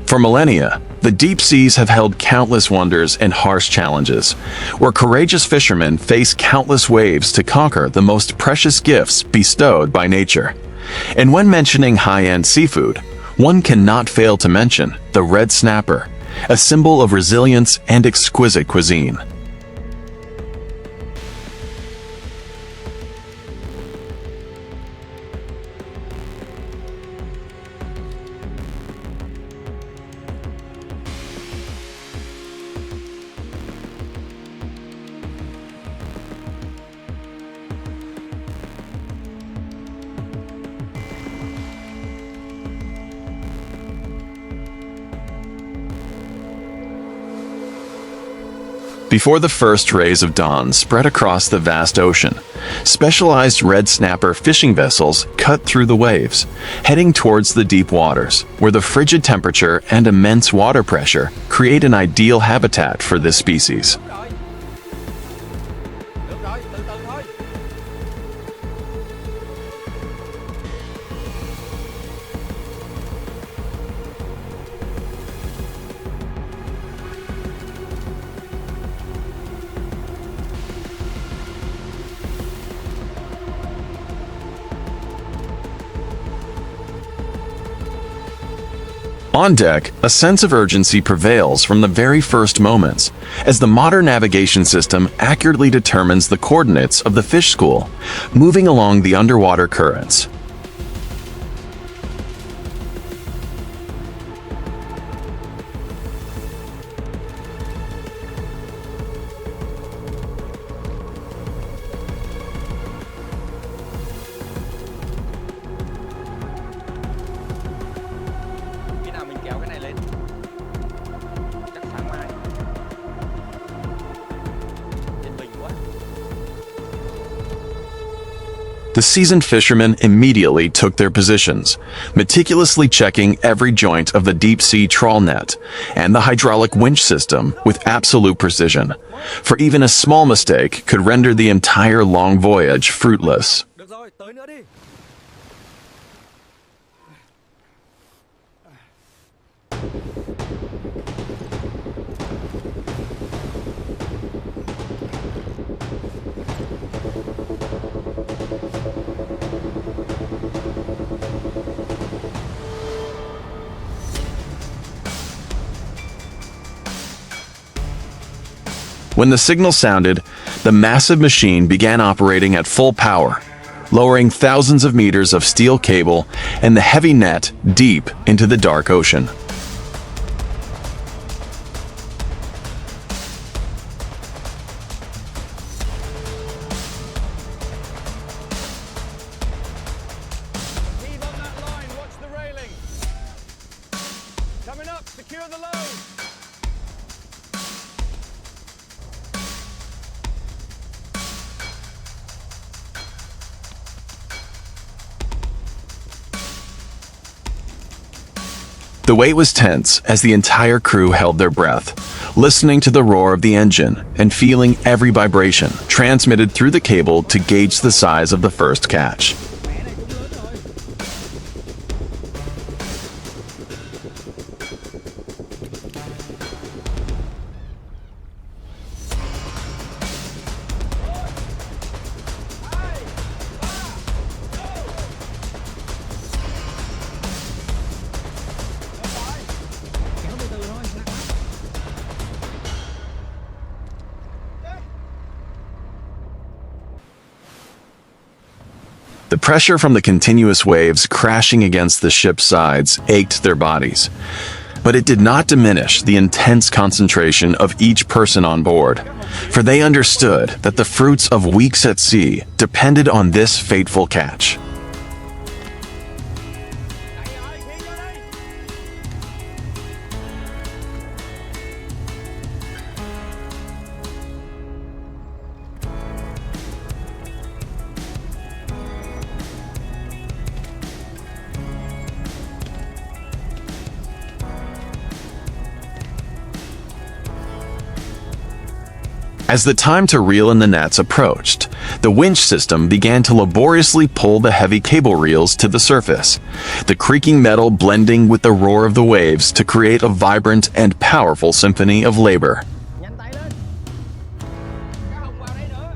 For millennia, the deep seas have held countless wonders and harsh challenges, where courageous fishermen face countless waves to conquer the most precious gifts bestowed by nature. And when mentioning high-end seafood, one cannot fail to mention the red snapper, a symbol of resilience and exquisite cuisine. Before the first rays of dawn spread across the vast ocean, specialized red snapper fishing vessels cut through the waves, heading towards the deep waters, where the frigid temperature and immense water pressure create an ideal habitat for this species. On deck, a sense of urgency prevails from the very first moments, as the modern navigation system accurately determines the coordinates of the fish school, moving along the underwater currents. The seasoned fishermen immediately took their positions, meticulously checking every joint of the deep-sea trawl net and the hydraulic winch system with absolute precision, for even a small mistake could render the entire long voyage fruitless. When the signal sounded, the massive machine began operating at full power, lowering thousands of meters of steel cable and the heavy net deep into the dark ocean. Heave on that line, watch the railing. Coming up, secure the load. The wait was tense as the entire crew held their breath, listening to the roar of the engine and feeling every vibration transmitted through the cable to gauge the size of the first catch. The pressure from the continuous waves crashing against the ship's sides ached their bodies, but it did not diminish the intense concentration of each person on board, for they understood that the fruits of weeks at sea depended on this fateful catch. As the time to reel in the nets approached, the winch system began to laboriously pull the heavy cable reels to the surface, the creaking metal blending with the roar of the waves to create a vibrant and powerful symphony of labor. Nhanh tay lên. Cá hồng vào đây nữa.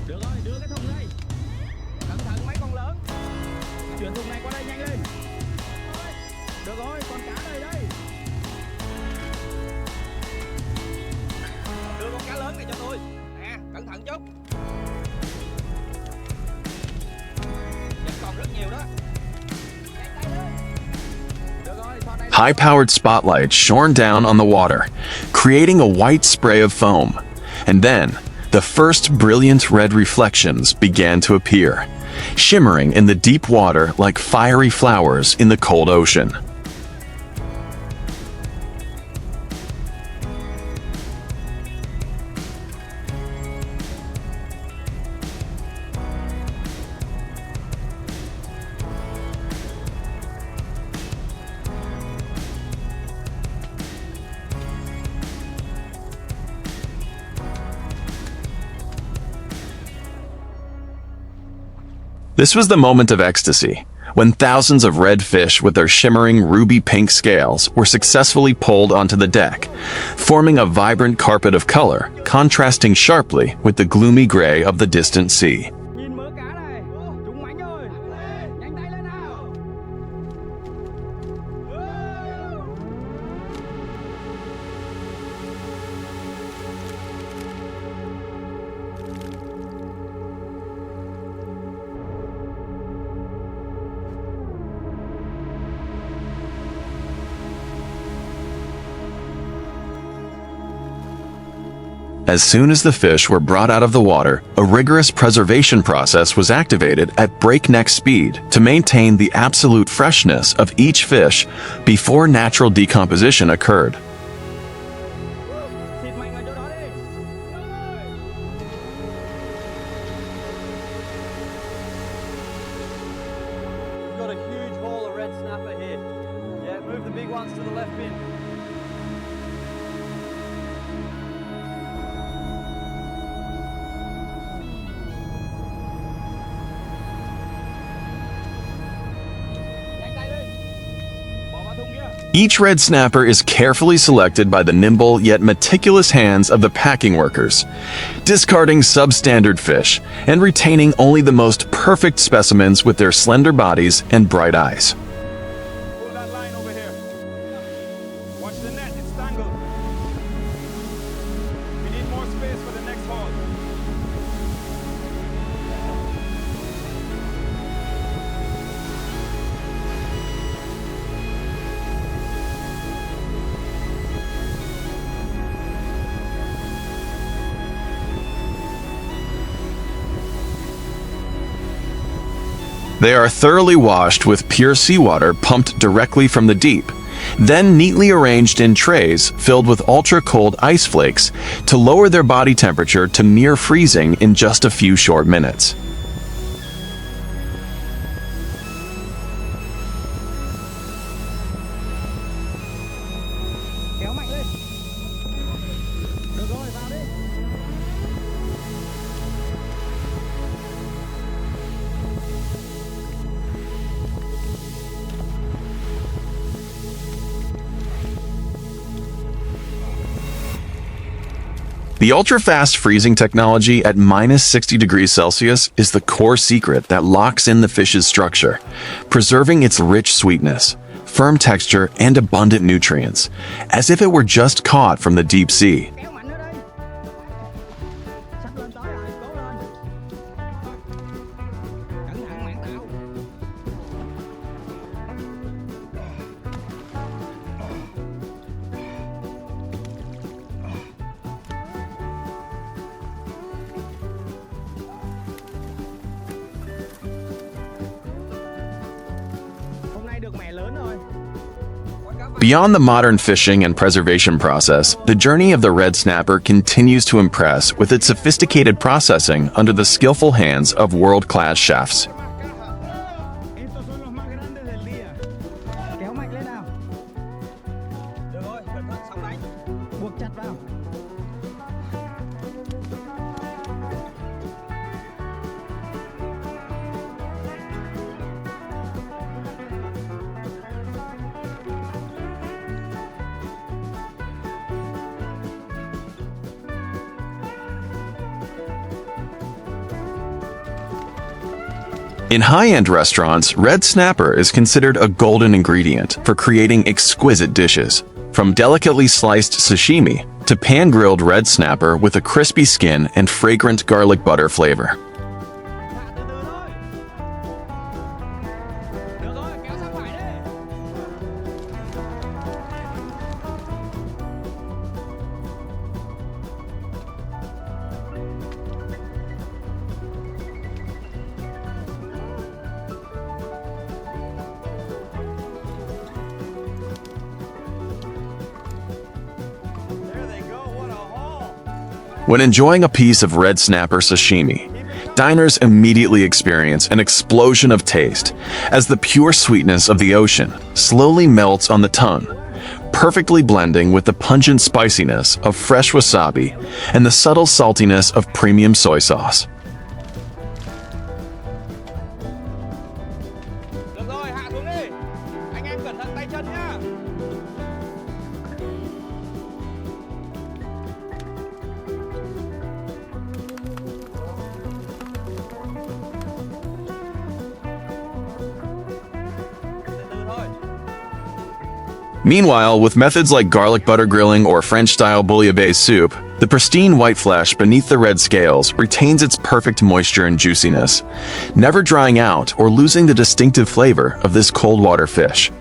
Được rồi, đưa cái thùng đây. Cẩn thận mấy con lớn. Chuyển thùng này qua đây nhanh lên. Được rồi, con cá đây đây. Đưa con cá lớn này cho tôi. Nè, cẩn thận chút. Vẫn còn rất nhiều đó. Nhanh tay lên. Được rồi, thò đây. High-powered spotlights shone down on the water, creating a white spray of foam. And then, the first brilliant red reflections began to appear, shimmering in the deep water like fiery flowers in the cold ocean. This was the moment of ecstasy, when thousands of red fish with their shimmering ruby-pink scales were successfully pulled onto the deck, forming a vibrant carpet of color, contrasting sharply with the gloomy gray of the distant sea. Nhìn mớ cá này. Chúng mánh rồi. Nhanh tay lên nào. As soon as the fish were brought out of the water, a rigorous preservation process was activated at breakneck speed to maintain the absolute freshness of each fish before natural decomposition occurred. Xịt mạnh vào chỗ đó đi. We've got a huge haul of red snapper here. Yeah, move the big ones to the left bin. Nhanh tay đi. Bỏ vào thùng kia. Each red snapper is carefully selected by the nimble yet meticulous hands of the packing workers, discarding substandard fish and retaining only the most perfect specimens with their slender bodies and bright eyes. Pull that line over here. Watch the net, it's tangled. We need more space for the next haul. They are thoroughly washed with pure seawater pumped directly from the deep, then neatly arranged in trays filled with ultra-cold ice flakes to lower their body temperature to near freezing in just a few short minutes. Kéo mạnh lên. Được rồi, vào đi. The ultra-fast freezing technology at minus 60 degrees Celsius is the core secret that locks in the fish's structure, preserving its rich sweetness, firm texture, and abundant nutrients, as if it were just caught from the deep sea. Kéo mạnh nữa đây. Sắp lên tới rồi, cố lên. Cẩn thận mạng tao. Hôm nay được mẻ lớn rồi. Beyond the modern fishing and preservation process, the journey of the red snapper continues to impress with its sophisticated processing under the skillful hands of world-class chefs. Estos son los más grandes del día. Kéo mạnh lên nào. Được rồi, cẩn thận sóng đánh. Buộc chặt vào. In high-end restaurants, red snapper is considered a golden ingredient for creating exquisite dishes. From delicately sliced sashimi to pan-grilled red snapper with a crispy skin and fragrant garlic butter flavor. Được rồi, kéo sang phải đi. When enjoying a piece of red snapper sashimi, diners immediately experience an explosion of taste as the pure sweetness of the ocean slowly melts on the tongue, perfectly blending with the pungent spiciness of fresh wasabi and the subtle saltiness of premium soy sauce. Được rồi, hạ xuống đi. Anh em cẩn thận tay chân nhá. Từ từ thôi. Meanwhile, with methods like garlic butter grilling or French-style bouillabaisse soup, the pristine white flesh beneath the red scales retains its perfect moisture and juiciness, never drying out or losing the distinctive flavor of this cold water fish.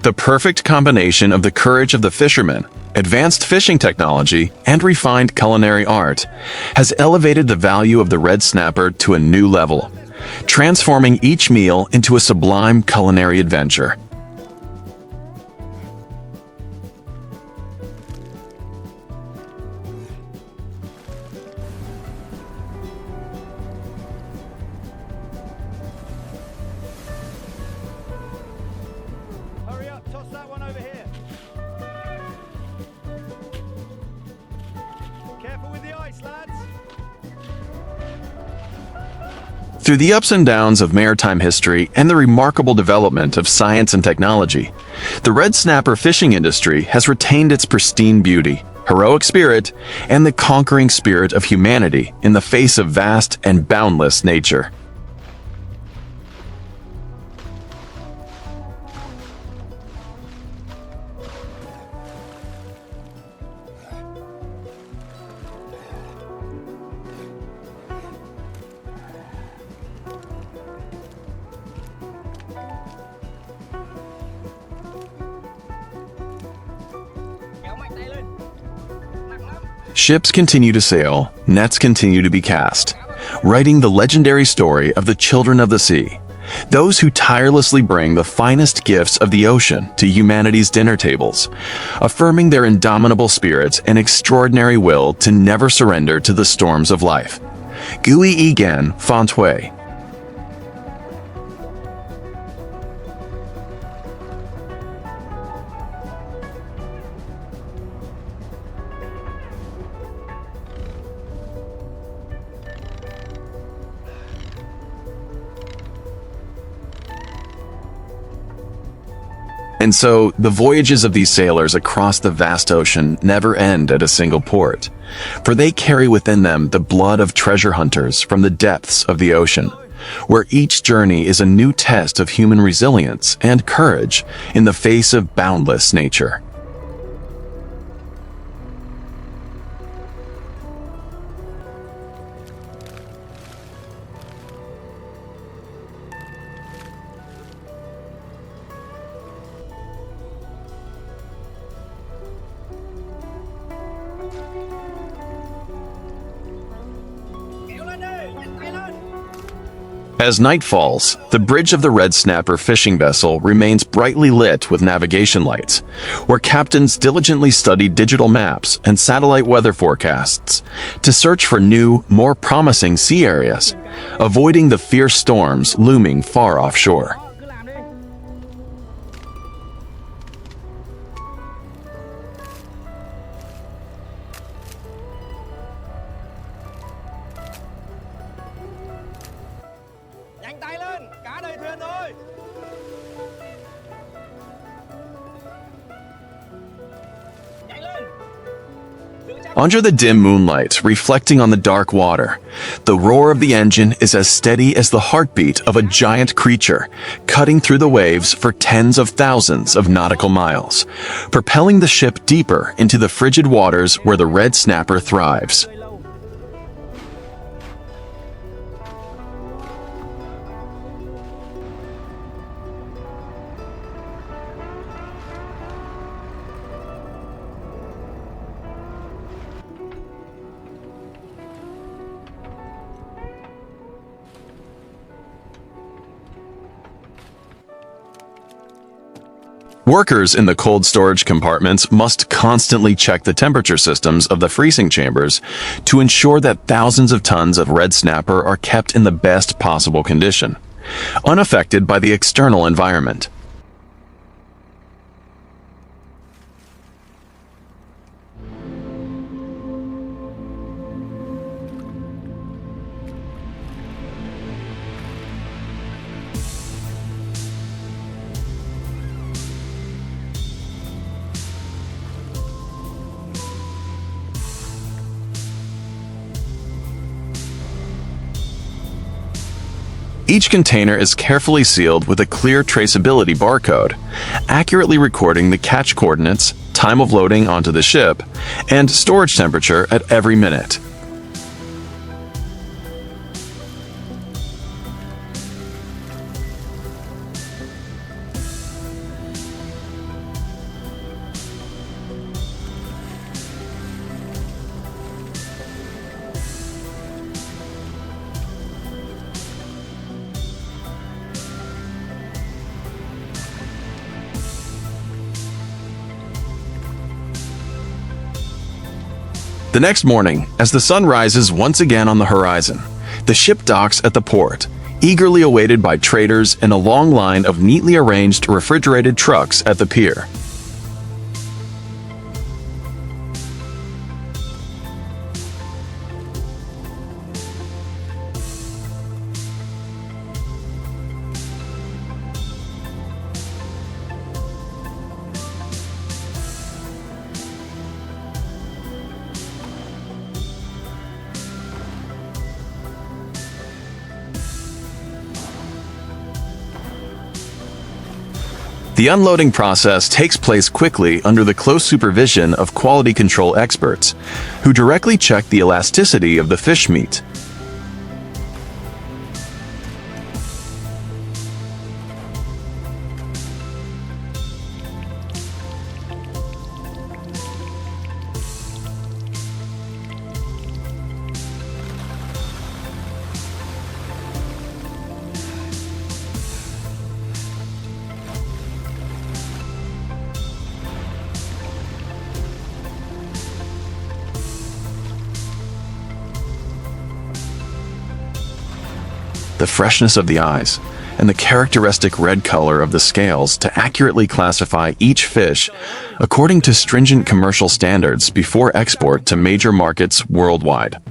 The perfect combination of the courage of the fishermen, advanced fishing technology, and refined culinary art has elevated the value of the red snapper to a new level, transforming each meal into a sublime culinary adventure. Hurry up, toss that one over here. Careful with the ice, lads. Through the ups and downs of maritime history and the remarkable development of science and technology, the red snapper fishing industry has retained its pristine beauty, heroic spirit, and the conquering spirit of humanity in the face of vast and boundless nature. Kéo mạnh tay lên. Nặng lắm. Ships continue to sail, nets continue to be cast, writing the legendary story of the children of the sea, those who tirelessly bring the finest gifts of the ocean to humanity's dinner tables, affirming their indomitable spirits and extraordinary will to never surrender to the storms of life. Gui Egan Fontway. And so, the voyages of these sailors across the vast ocean never end at a single port, for they carry within them the blood of treasure hunters from the depths of the ocean, where each journey is a new test of human resilience and courage in the face of boundless nature. Kéo lên đi, nhặt tay lên. As night falls, the bridge of the red snapper fishing vessel remains brightly lit with navigation lights, where captains diligently study digital maps and satellite weather forecasts to search for new, more promising sea areas, avoiding the fierce storms looming far offshore. Cứ làm đi. Under the dim moonlight reflecting on the dark water, the roar of the engine is as steady as the heartbeat of a giant creature, cutting through the waves for tens of thousands of nautical miles, propelling the ship deeper into the frigid waters where the red snapper thrives. Workers in the cold storage compartments must constantly check the temperature systems of the freezing chambers to ensure that thousands of tons of red snapper are kept in the best possible condition, unaffected by the external environment. Each container is carefully sealed with a clear traceability barcode, accurately recording the catch coordinates, time of loading onto the ship, and storage temperature at every minute. The next morning, as the sun rises once again on the horizon, the ship docks at the port, eagerly awaited by traders in a long line of neatly arranged refrigerated trucks at the pier. The unloading process takes place quickly under the close supervision of quality control experts, who directly check the elasticity of the fish meat. The freshness of the eyes, and the characteristic red color of the scales to accurately classify each fish according to stringent commercial standards before export to major markets worldwide.